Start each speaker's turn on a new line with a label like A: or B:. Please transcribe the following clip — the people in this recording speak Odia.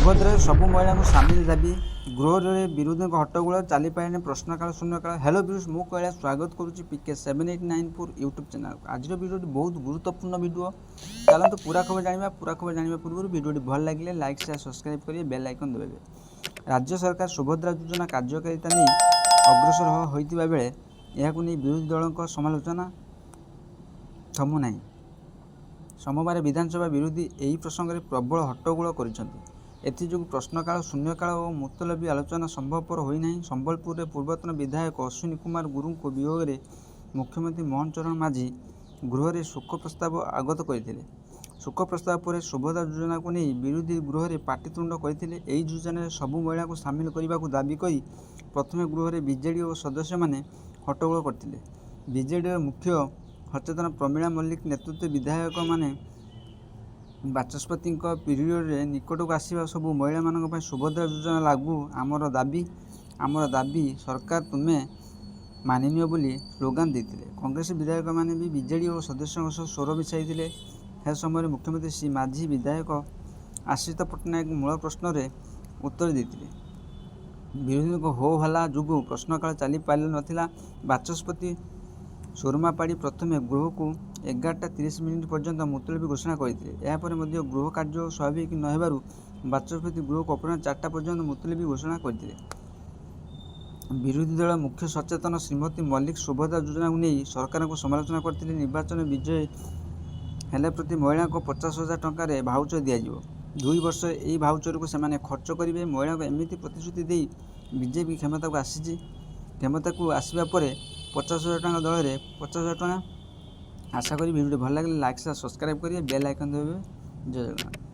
A: ସୁଭଦ୍ରାରେ ସବୁ ମହିଳାଙ୍କୁ ସାମିଲ ଦାବି ଗୃହରେ ବିରୋଧୀଙ୍କ ହଟ୍ଟଗୋଳ ଚାଲିପାରିନି ପ୍ରଶ୍ନକାଳ ଶୂନ୍ୟକାଳ। ହ୍ୟାଲୋ ଭିଉସ୍, ମୁଁ କୈଳାସ ସ୍ୱାଗତ କରୁଛି PK7894 ୟୁଟ୍ୟୁବ୍ ଚ୍ୟାନେଲକୁ। ଆଜିର ଭିଡ଼ିଓଟି ବହୁତ ଗୁରୁତ୍ୱପୂର୍ଣ୍ଣ ଭିଡ଼ିଓ। ଚାଲନ୍ତୁ ପୁରା ଖବର ଜାଣିବା। ପୁରା ଖବର ଜାଣିବା ପୂର୍ବରୁ ଭିଡ଼ିଓଟି ଭଲ ଲାଗିଲେ ଲାଇକ୍ ସେୟାର ସବସ୍କ୍ରାଇବ୍ କରିବେ, ବେଲ୍ ଆଇକନ୍ ଦେବେ। ରାଜ୍ୟ ସରକାର ସୁଭଦ୍ରା ଯୋଜନା କାର୍ଯ୍ୟକାରିତା ନେଇ ଅଗ୍ରସର ହୋଇଥିବା ବେଳେ ଏହାକୁ ନେଇ ବିରୋଧୀ ଦଳଙ୍କ ସମାଲୋଚନା ଥମୁ ନାହିଁ। ସୋମବାର ବିଧାନସଭା ବିରୋଧୀ ଏହି ପ୍ରସଙ୍ଗରେ ପ୍ରବଳ ହଟ୍ଟଗୋଳ କରିଛନ୍ତି। ଏଥିଯୋଗୁଁ ପ୍ରଶ୍ନକାଳ ଶୂନ୍ୟକାଳ ଓ ମୁତଲବୀ ଆଲୋଚନା ସମ୍ଭବପର ହୋଇନାହିଁ। ସମ୍ବଲପୁରରେ ପୂର୍ବତନ ବିଧାୟକ ଅଶ୍ୱିନୀ କୁମାର ଗୁରୁଙ୍କ ବିୟୋଗରେ ମୁଖ୍ୟମନ୍ତ୍ରୀ ମୋହନ ଚରଣ ମାଝୀ ଗୃହରେ ଶୋକ ପ୍ରସ୍ତାବ ଆଗତ କରିଥିଲେ। ଶୋକ ପ୍ରସ୍ତାବ ପରେ ସୁଭଦ୍ରା ଯୋଜନାକୁ ନେଇ ବିରୋଧୀ ଗୃହରେ ପାଟିତୁଣ୍ଡ କରିଥିଲେ। ଏହି ଯୋଜନାରେ ସବୁ ମହିଳାଙ୍କୁ ସାମିଲ କରିବାକୁ ଦାବି କରି ପ୍ରଥମେ ଗୃହରେ ବିଜେଡି ଓ ସଦସ୍ୟମାନେ ହଟ୍ଟଗୋଳ କରିଥିଲେ। ବିଜେଡିର ମୁଖ୍ୟ ସଚେତନ ପ୍ରମିଳା ମଲ୍ଲିକ ନେତୃତ୍ୱରେ ବିଧାୟକମାନେ ବାଚସ୍ପତିଙ୍କ ପିରିୟଡ଼ରେ ନିକଟକୁ ଆସିବା ସବୁ ମହିଳାମାନଙ୍କ ପାଇଁ ସୁଭଦ୍ରା ଯୋଜନା ଲାଗୁ ଆମର ଦାବି ସରକାର ତୁମେ ମାନିନିଅ ବୋଲି ସ୍ଲୋଗାନ ଦେଇଥିଲେ। କଂଗ୍ରେସ ବିଧାୟକମାନେ ବି ବିଜେଡି ଓ ସଦସ୍ୟଙ୍କ ସହ ସ୍ୱର ମିଶାଇଥିଲେ। ସେ ସମୟରେ ମୁଖ୍ୟମନ୍ତ୍ରୀ ଶ୍ରୀ ମାଝୀ ବିଧାୟକ ଆଶ୍ରିତ ପଟ୍ଟନାୟକ ମୂଳ ପ୍ରଶ୍ନରେ ଉତ୍ତର ଦେଇଥିଲେ। ବିରୋଧୀଙ୍କ ହୋ ହଲ୍ଲା ଯୋଗୁଁ ପ୍ରଶ୍ନକାଳ ଚାଲି ପାରିନଥିଲା। ବାଚସ୍ପତି ସୋରମାପାଡ଼ି ପ୍ରଥମେ ଗୃହକୁ 11:30 ପର୍ଯ୍ୟନ୍ତ ମୁତଲବୀ ଘୋଷଣା କରିଥିଲେ। ଏହାପରେ ମଧ୍ୟ ଗୃହ କାର୍ଯ୍ୟ ସ୍ୱାଭାବିକ ନ ହେବାରୁ ବାଚସ୍ପତି ଗୃହକୁ ଅପରାହ୍ନ 4ଟା ପର୍ଯ୍ୟନ୍ତ ମୁତଲବୀ ଘୋଷଣା କରିଥିଲେ। ବିରୋଧୀ ଦଳ ମୁଖ୍ୟ ସଚେତନ ଶ୍ରୀମତୀ ମଲ୍ଲିକ ସୁଭଦ୍ରା ଯୋଜନାକୁ ନେଇ ସରକାରଙ୍କୁ ସମାଲୋଚନା କରିଥିଲେ। ନିର୍ବାଚନ ବିଜୟ ହେଲେ ପ୍ରତି ମହିଳାଙ୍କୁ 50,000 ଟଙ୍କାରେ ଭାଉଚର ଦିଆଯିବ। 2 ବର୍ଷରେ ଏହି ଭାଉଚରକୁ ସେମାନେ ଖର୍ଚ୍ଚ କରିବେ। ମହିଳାଙ୍କୁ ଏମିତି ପ୍ରତିଶ୍ରୁତି ଦେଇ ବିଜେପି କ୍ଷମତାକୁ ଆସିବା ପରେ 50,000 ଟଙ୍କା ଦଳରେ 50,000 ଟଙ୍କା। ଆଶା କରି ଭିଡ଼ିଓଟି ଭଲ ଲାଗିଲେ ଲାଇକ୍ ସେୟାର ସବସ୍କ୍ରାଇବ୍ କରିବେ, ବେଲ୍ ଆଇକନ୍ ଦେବେ। ଜୟ ଜଗନ୍ନାଥ।